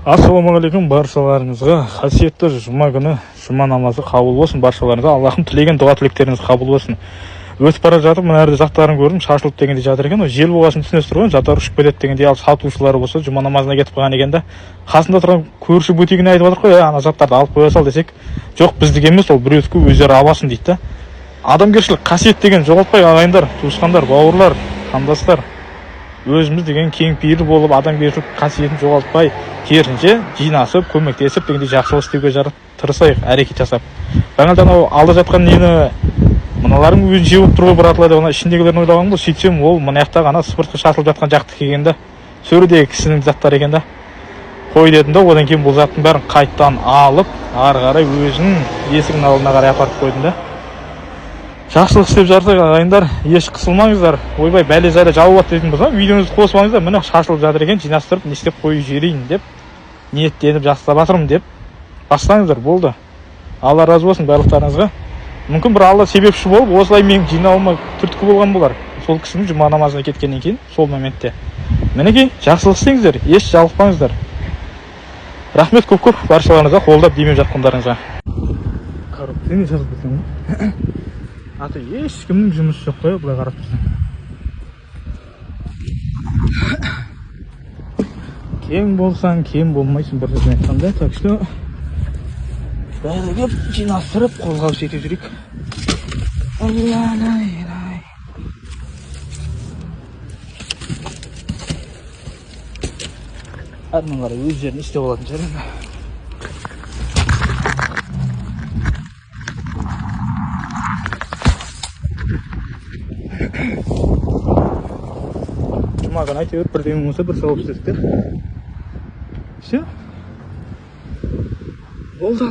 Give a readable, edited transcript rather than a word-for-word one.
Ассалаумағалейкум баршаларыңызға. Қасиетті жұма күні жұма намазы қабыл болсын баршаларыңызға. Аллахым тілеген дұға тілектеріңіз қабыл болсын. Өтіп бара жатып, мына жерде заттарын көрдім, шашылып дегенде жатыр екен. Жел болғасын түсінесіздер ғой, заттар ұшып кетеді дегенде, ал сатушылары болса жұма намазына кетіп қалған екен да. Қасында тұрған көрші бутигіне айтып жатыр ғой, ана заттарды алып қоя сал десек, жоқ, біздікі емес, ол біреудікі, өздері аласын дейді да. Адамгершілік қасиет деген жоғалтпай, ағайындар, туысқандар, бауырлар, қандастар. Өзіміз деген кең пейіл болып, адамгершілік қасиетін жоғалтпай, керісінше жинасып, көмектесіп дегенде жақсылық істеуге тырысайық, әрекет жасап. Жаңадан алда жатқан нені мыналарың өзінше болып тұруға бұратылады, оны ішіндегілерін ойлаған бұл, сөйтсем ол мына жақта ғана сыпыртқы шашылып жатқан жақтық екен да, сөредегі кісінің заттары екен да. Қой дедім да, одан кейін бұл заттың бәрін қайттан алып, ары қарай өзінің есігінің алдына қарай апарып қойдым да. Жақсылық істеп жатсақ, ағайындар, еш қысылмаңыздар. Ойбай, бәле-зәле жауып дейтін болса, видеоңызды қоспаңыздар, міне шашылып жатыр екен, жинастырып, не істеп қою жіберейін деп, ниеттеніп жақсылап жатырмын деп бастаңыздар, болды. Алла разы болсын барлықтарыңызға. Мүмкін бір Алла себепші болып, осылай менің жинауыма түрткі болған болар. Сол кісінің жұма намазына кеткеннен кейін, сол моментте. Мінекей, жақсылық істеңіздер, еш жалықпаңыздар. Рахмет көп-көп баршаларыңызға, қолдап демеп жатқандарыңызға. Сен не шашылып кетсің ғой? Аты ешкімнің жұмысы жоқ қой, бұлай қарап тұрсаң. Кең болсаң, кем болмайсың, бір сөзбен айтқанда. Так что бәрі кеп жинастырып, қолға жетіп жүрейік. Әрмен қарай өз жерін істеп алатын шығар. Жұма күні әйтеуір бірдеңе болса бір сауап істедік. Все. Болды.